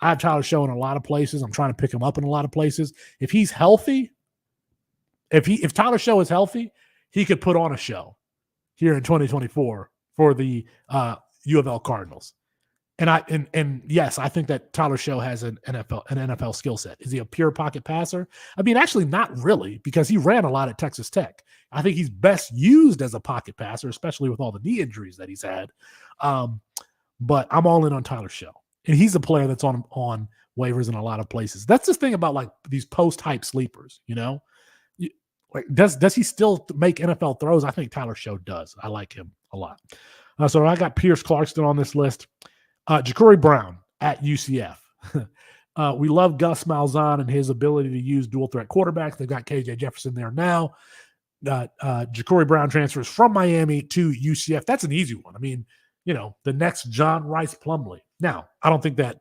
I have Tyler Show in a lot of places. I'm trying to pick him up in a lot of places. If he's healthy, if Tyler Show is healthy, he could put on a show here in 2024 for the U of L Cardinals. And yes, I think that Tyler Show has an NFL skill set. Is he a pure pocket passer? I mean, actually not really, because he ran a lot at Texas Tech. I think he's best used as a pocket passer, especially with all the knee injuries that he's had. But I'm all in on Tyler Show. And he's a player that's on waivers in a lot of places. That's the thing about like these post-hype sleepers, Like, does he still make NFL throws? I think Tyler Show does. I like him a lot. So I got Pierce Clarkston on this list. Ja'Cory Brown at UCF. We love Gus Malzahn and his ability to use dual threat quarterbacks. They've got KJ Jefferson there now. Ja'Cory Brown transfers from Miami to UCF. That's an easy one. I mean, the next John Rice Plumlee. Now, I don't think that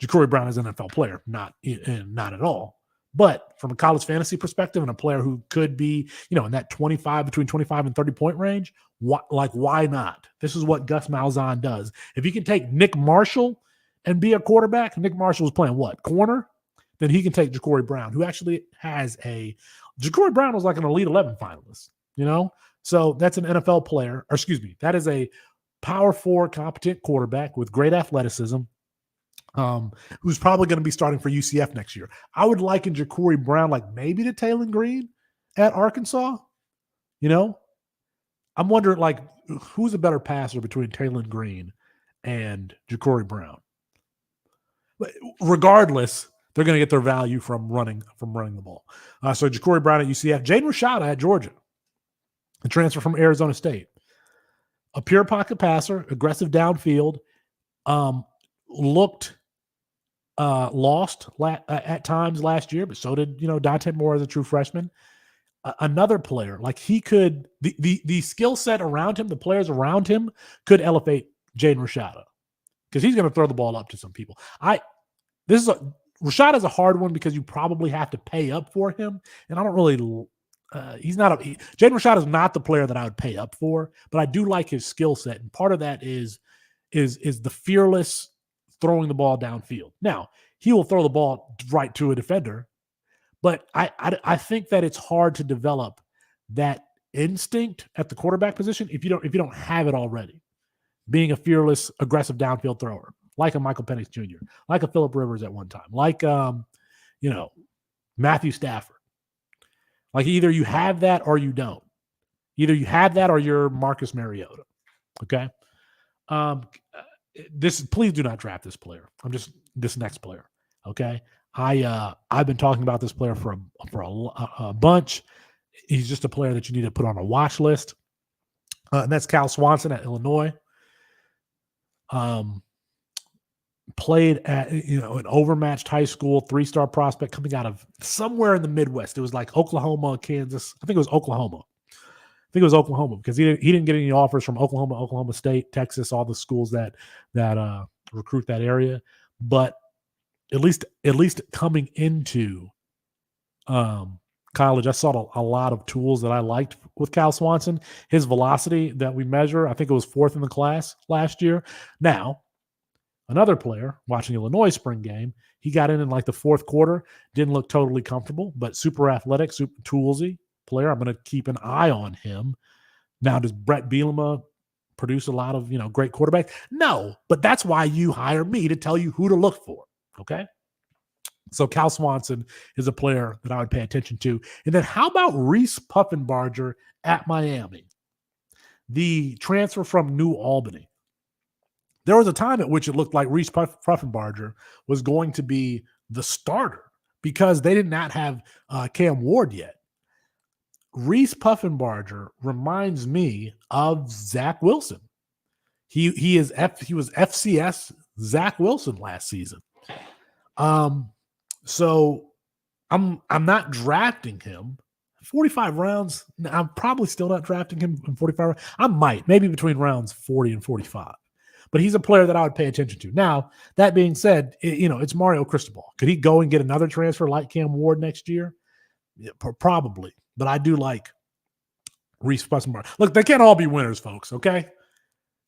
Ja'Cory Brown is an NFL player, not at all. But from a college fantasy perspective and a player who could be, in that between 25 and 30 point range, why not? This is what Gus Malzahn does. If he can take Nick Marshall and be a quarterback, Nick Marshall was playing what? Corner? Then he can take Ja'Cory Brown, who actually has Ja'Cory Brown was like an Elite 11 finalist, So that's an NFL player, or excuse me, that is a Power 4 competent quarterback with great athleticism, who's probably going to be starting for UCF next year. I would liken Ja'Cory Brown like maybe to Taylon Green at Arkansas. I'm wondering like who's a better passer between Taylon Green and Ja'Cory Brown. But regardless, they're going to get their value from running the ball. So Ja'Cory Brown at UCF, Jaden Rashada at Georgia, a transfer from Arizona State, a pure pocket passer, aggressive downfield, looked lost at times last year, but so did Dante Moore as a true freshman. Another player, like he could, the skill set around him, the players around him could elevate Jaden Rashada because he's going to throw the ball up to some people. Rashada is a hard one because you probably have to pay up for him, and I don't really. Jaden Rashada is not the player that I would pay up for, but I do like his skill set, and part of that is the fearless throwing the ball downfield. Now he will throw the ball right to a defender. But I think that it's hard to develop that instinct at the quarterback position if you don't have it already. Being a fearless, aggressive downfield thrower, like a Michael Penix Jr., like a Phillip Rivers at one time, like Matthew Stafford. Like either you have that or you don't. Either you have that or you're Marcus Mariota. Okay. Please do not draft this player. This next player. Okay. I've been talking about this player for a bunch. He's just a player that you need to put on a watch list, and that's Cal Swanson at Illinois. Played at an overmatched high school, 3-star prospect coming out of somewhere in the Midwest. It was like Oklahoma, Kansas. I think it was Oklahoma. Because he didn't get any offers from Oklahoma, Oklahoma State, Texas, all the schools that recruit that area, but at least coming into college, I saw a lot of tools that I liked with Cal Swanson. His velocity that we measure, I think it was 4th in the class last year. Now, another player watching Illinois spring game, he got in like the 4th quarter, didn't look totally comfortable, but super athletic, super toolsy player. I'm going to keep an eye on him. Now, does Brett Bielema produce a lot of great quarterbacks? No, but that's why you hire me to tell you who to look for. Okay. So Cal Swanson is a player that I would pay attention to. And then how about Reese Puffenbarger at Miami? The transfer from New Albany. There was a time at which it looked like Reese Puffenbarger was going to be the starter because they did not have Cam Ward yet. Reese Puffenbarger reminds me of Zach Wilson. He was FCS Zach Wilson last season. So I'm not drafting him 45 rounds. I'm probably still not drafting him in 45 rounds. I might, maybe between rounds 40 and 45, but he's a player that I would pay attention to. Now, that being said, it's Mario Cristobal. Could he go and get another transfer like Cam Ward next year? Yeah, probably, but I do like Reese Puffenbarger. Look, they can't all be winners, folks. Okay.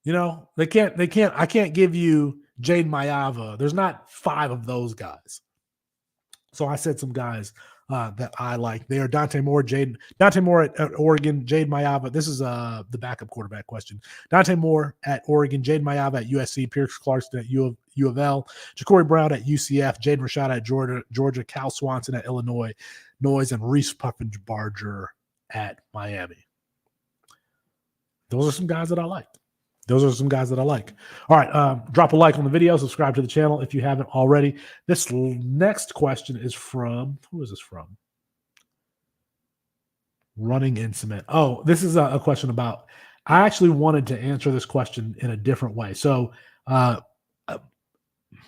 They can't, I can't give you Jaden Mayava. There's not 5 of those guys. So I said some guys that I like. They are Dante Moore at Oregon, Jaden Mayava. This is the backup quarterback question. Dante Moore at Oregon, Jaden Mayava at USC, Pierce Clarkson at U of L, Ja'Cory Brown at UCF, Jaden Rashada at Georgia, Cal Swanson at Illinois, and Reese Puffenbarger at Miami. Those are some guys that I like. All right. Drop a like on the video. Subscribe to the channel if you haven't already. This next question is from, who is this from? Running in Cement. Oh, this is a question about, I actually wanted to answer this question in a different way. So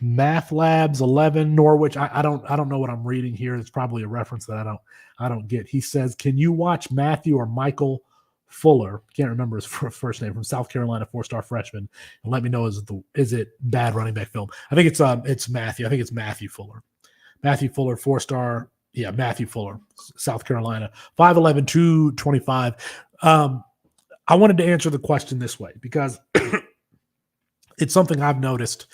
Math Labs 11 Norwich. I don't know what I'm reading here. It's probably a reference that I don't get. He says, can you watch Matthew or Michael Fuller, can't remember his first name, from South Carolina, 4-star freshman, and let me know, is it bad running back film? I think it's Matthew. I think it's Matthew Fuller. Matthew Fuller, 4-star. Yeah, Matthew Fuller, South Carolina, 5'11", 225. I wanted to answer the question this way because it's something I've noticed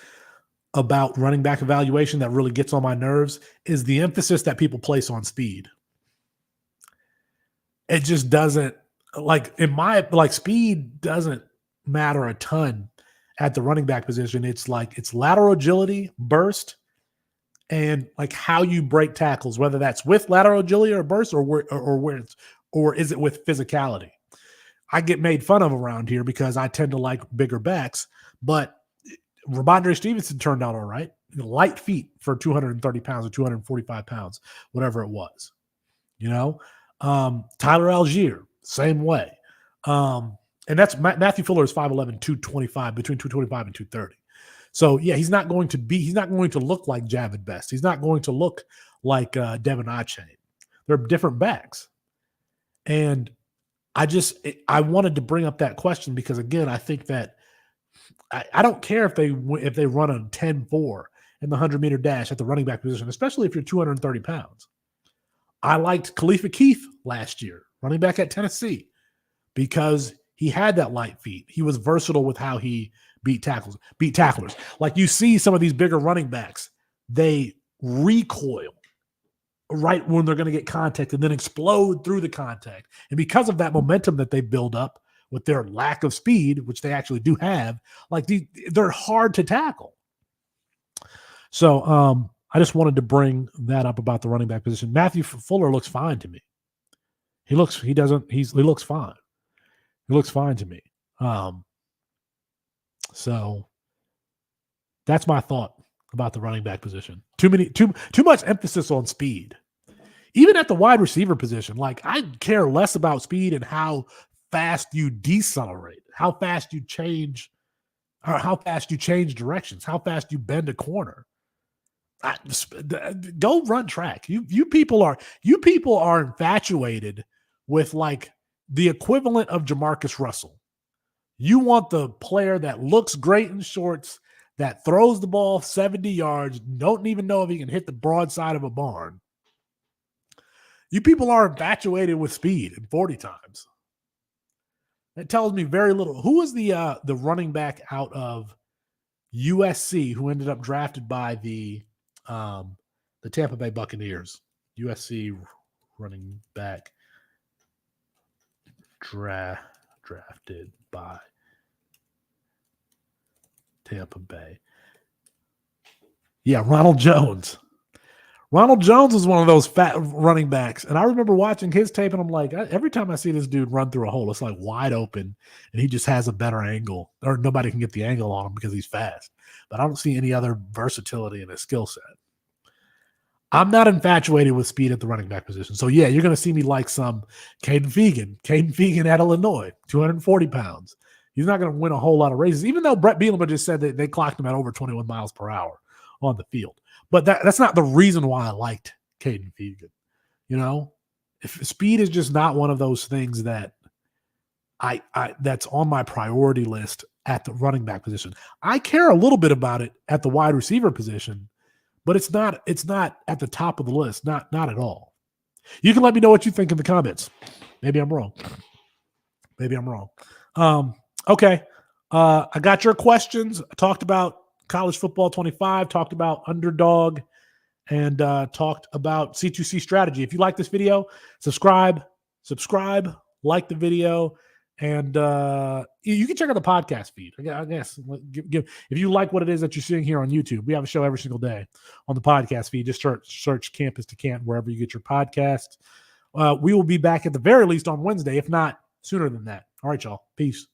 about running back evaluation that really gets on my nerves is the emphasis that people place on speed. It just doesn't. Speed doesn't matter a ton at the running back position. It's lateral agility, burst, and like how you break tackles, whether that's with lateral agility or burst or is it with physicality. I get made fun of around here because I tend to like bigger backs, but Ramondre Stevenson turned out all right. Light feet for 230 pounds or 245 pounds, whatever it was. Tyler Algier, same way. And that's Matthew Fuller is 5'11", 225, between 225 and 230. So yeah, he's not going to look like Javid Best. He's not going to look like Devin Achane. They're different backs. And I wanted to bring up that question because, again, I think that I don't care if they run a 10-4 in the 100-meter dash at the running back position, especially if you're 230 pounds. I liked Khalifa Keith last year, running back at Tennessee, because he had that light feet. He was versatile with how he beat tacklers. Like you see some of these bigger running backs, they recoil right when they're going to get contact and then explode through the contact. And because of that momentum that they build up with their lack of speed, which they actually do have, like they're hard to tackle. So I just wanted to bring that up about the running back position. Matthew Fuller looks fine to me. He looks fine. He looks fine to me. So that's my thought about the running back position. Too much emphasis on speed. Even at the wide receiver position, like I care less about speed and how fast you decelerate, how fast you change directions, how fast you bend a corner. Go run track. You people are infatuated with like the equivalent of Jamarcus Russell. You want the player that looks great in shorts, that throws the ball 70 yards, don't even know if he can hit the broadside of a barn. You people are infatuated with speed and 40 times. That tells me very little. Who was the running back out of USC who ended up drafted by the Tampa Bay Buccaneers? USC running back drafted by Tampa Bay. Yeah, Ronald Jones. Ronald Jones is one of those fat running backs. And I remember watching his tape, and I'm like, every time I see this dude run through a hole, it's like wide open, and he just has a better angle, or nobody can get the angle on him because he's fast. But I don't see any other versatility in his skill set. I'm not infatuated with speed at the running back position. So, yeah, you're going to see me like some Caden Fegan. Caden Fegan at Illinois, 240 pounds. He's not going to win a whole lot of races, even though Brett Bielema just said that they clocked him at over 21 miles per hour on the field. But that's not the reason why I liked Caden Fegan. If speed is just not one of those things that that's on my priority list at the running back position. I care a little bit about it at the wide receiver position, but it's not at the top of the list. Not at all. You can let me know what you think in the comments. Maybe I'm wrong. Okay. I got your questions. I talked about College Football 25, talked about Underdog, and talked about C2C strategy. If you like this video, subscribe, like the video, and you can check out the podcast feed. I guess if you like what it is that you're seeing here on YouTube, we have a show every single day on the podcast feed. Just search Campus to Canton wherever you get your podcast. We will be back at the very least on Wednesday, if not sooner than that. All right, y'all. Peace.